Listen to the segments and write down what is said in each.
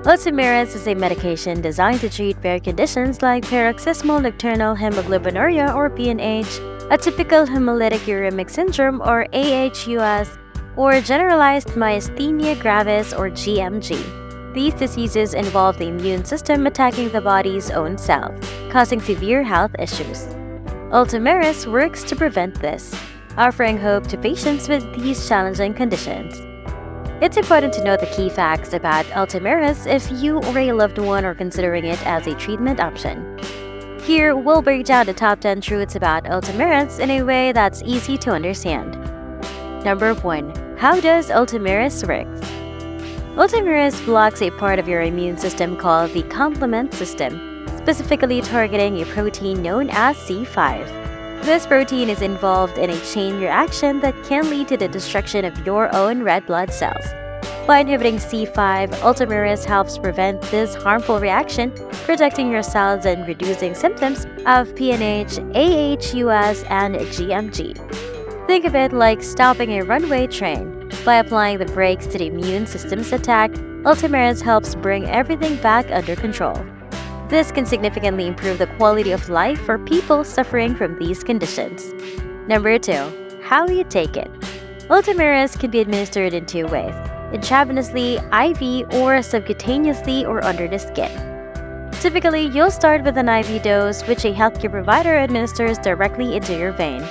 ULTOMIRIS is a medication designed to treat rare conditions like paroxysmal nocturnal hemoglobinuria or PNH, atypical hemolytic uremic syndrome or AHUS, or generalized myasthenia gravis or GMG. These diseases involve the immune system attacking the body's own cells, causing severe health issues. ULTOMIRIS works to prevent this, offering hope to patients with these challenging conditions. It's important to know the key facts about ULTOMIRIS if you or a loved one are considering it as a treatment option. Here, we'll break down the top 10 truths about ULTOMIRIS in a way that's easy to understand. Number 1. How does ULTOMIRIS work? ULTOMIRIS blocks a part of your immune system called the complement system, specifically targeting a protein known as C5. This protein is involved in a chain reaction that can lead to the destruction of your own red blood cells. By inhibiting C5, ULTOMIRIS helps prevent this harmful reaction, protecting your cells and reducing symptoms of PNH, AHUS, and GMG. Think of it like stopping a runaway train. By applying the brakes to the immune system's attack, ULTOMIRIS helps bring everything back under control. This can significantly improve the quality of life for people suffering from these conditions. Number 2. How you take it. ULTOMIRIS can be administered in 2 ways: intravenously, IV, or subcutaneously or under the skin. Typically, you'll start with an IV dose, which a healthcare provider administers directly into your vein.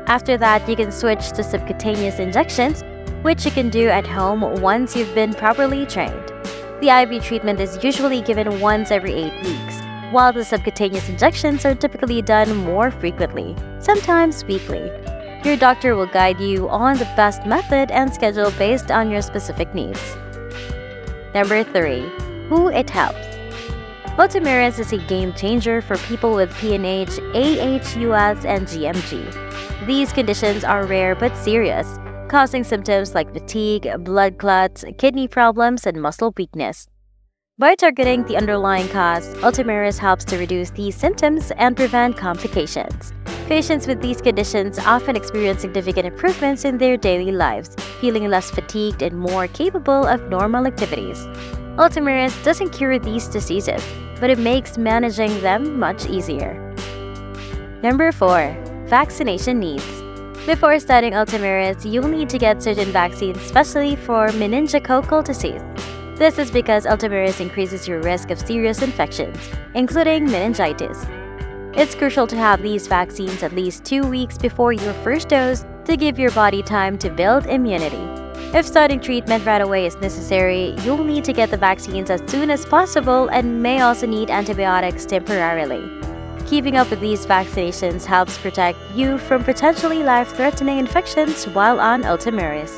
After that, you can switch to subcutaneous injections, which you can do at home once you've been properly trained. The IV treatment is usually given once every 8 weeks, while the subcutaneous injections are typically done more frequently, sometimes weekly. Your doctor will guide you on the best method and schedule based on your specific needs. Number 3. Who it helps. ULTOMIRIS is a game changer for people with PNH, AHUS, and GMG. These conditions are rare but serious, causing symptoms like fatigue, blood clots, kidney problems, and muscle weakness. By targeting the underlying cause, ULTOMIRIS helps to reduce these symptoms and prevent complications. Patients with these conditions often experience significant improvements in their daily lives, feeling less fatigued and more capable of normal activities. ULTOMIRIS doesn't cure these diseases, but it makes managing them much easier. Number 4. Vaccination needs. Before starting ULTOMIRIS, you'll need to get certain vaccines, especially for meningococcal disease. This is because ULTOMIRIS increases your risk of serious infections, including meningitis. It's crucial to have these vaccines at least 2 weeks before your first dose to give your body time to build immunity. If starting treatment right away is necessary, you'll need to get the vaccines as soon as possible and may also need antibiotics temporarily. Keeping up with these vaccinations helps protect you from potentially life-threatening infections while on ULTOMIRIS.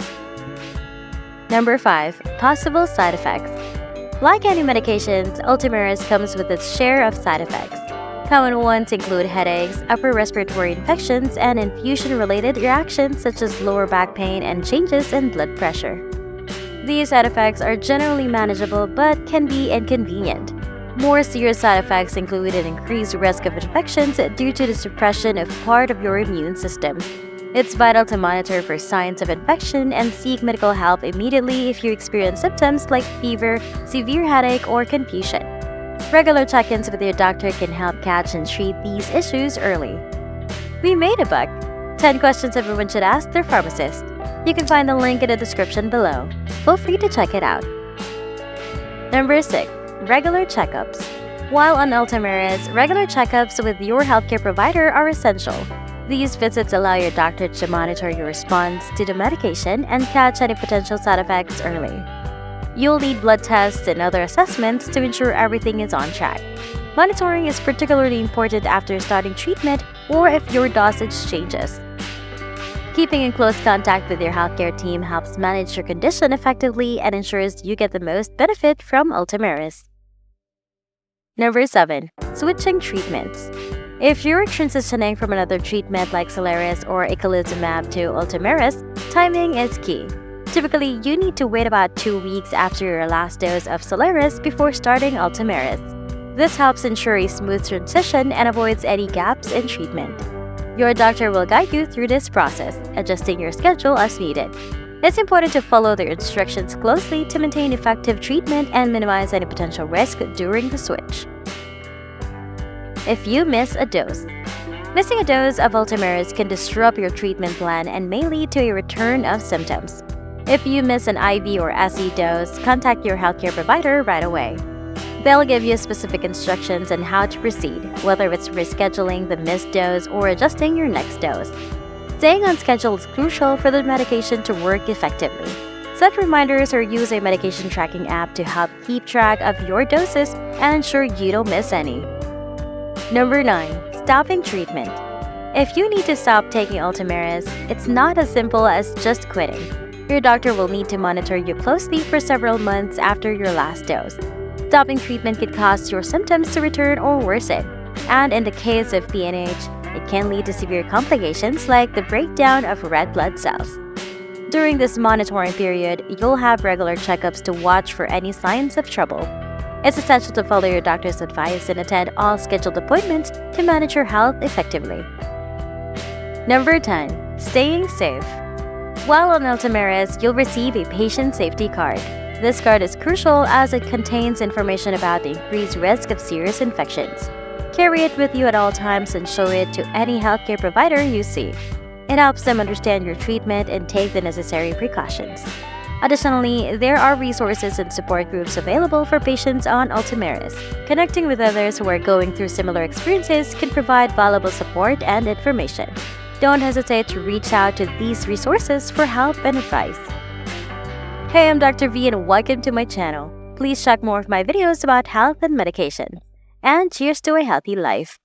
Number 5. Possible side effects. Like any medications, ULTOMIRIS comes with its share of side effects. Common ones include headaches, upper respiratory infections, and infusion-related reactions such as lower back pain and changes in blood pressure. These side effects are generally manageable but can be inconvenient. More serious side effects include an increased risk of infections due to the suppression of part of your immune system. It's vital to monitor for signs of infection and seek medical help immediately if you experience symptoms like fever, severe headache, or confusion. Regular check-ins with your doctor can help catch and treat these issues early. We made a book, 10 questions everyone should ask their pharmacist. You can find the link in the description below. Feel free to check it out. Number 6. Regular checkups. While on ULTOMIRIS, regular checkups with your healthcare provider are essential. These visits allow your doctor to monitor your response to the medication and catch any potential side effects early. You'll need blood tests and other assessments to ensure everything is on track. Monitoring is particularly important after starting treatment or if your dosage changes. Keeping in close contact with your healthcare team helps manage your condition effectively and ensures you get the most benefit from ULTOMIRIS. Number 7. Switching treatments. If you're transitioning from another treatment like Soliris or eculizumab to ULTOMIRIS, timing is key. Typically, you need to wait about 2 weeks after your last dose of Soliris before starting ULTOMIRIS. This helps ensure a smooth transition and avoids any gaps in treatment. Your doctor will guide you through this process, adjusting your schedule as needed. It's important to follow their instructions closely to maintain effective treatment and minimize any potential risk during the switch. If you miss a dose. Missing a dose of ULTOMIRIS can disrupt your treatment plan and may lead to a return of symptoms. If you miss an IV or SE dose, contact your healthcare provider right away. They'll give you specific instructions on how to proceed, whether it's rescheduling the missed dose or adjusting your next dose. Staying on schedule is crucial for the medication to work effectively. Set reminders or use a medication tracking app to help keep track of your doses and ensure you don't miss any. Number 9. Stopping treatment. If you need to stop taking ULTOMIRIS, it's not as simple as just quitting. Your doctor will need to monitor you closely for several months after your last dose. Stopping treatment could cause your symptoms to return or worsen, and in the case of PNH, it can lead to severe complications like the breakdown of red blood cells. During this monitoring period, you'll have regular checkups to watch for any signs of trouble. It's essential to follow your doctor's advice and attend all scheduled appointments to manage your health effectively. Number 10. Staying safe. While on ULTOMIRIS, you'll receive a patient safety card. This card is crucial as it contains information about the increased risk of serious infections. Carry it with you at all times and show it to any healthcare provider you see. It helps them understand your treatment and take the necessary precautions. Additionally, there are resources and support groups available for patients on ULTOMIRIS. Connecting with others who are going through similar experiences can provide valuable support and information. Don't hesitate to reach out to these resources for help and advice. Hey, I'm Dr. V and welcome to my channel. Please check more of my videos about health and medication. And cheers to a healthy life.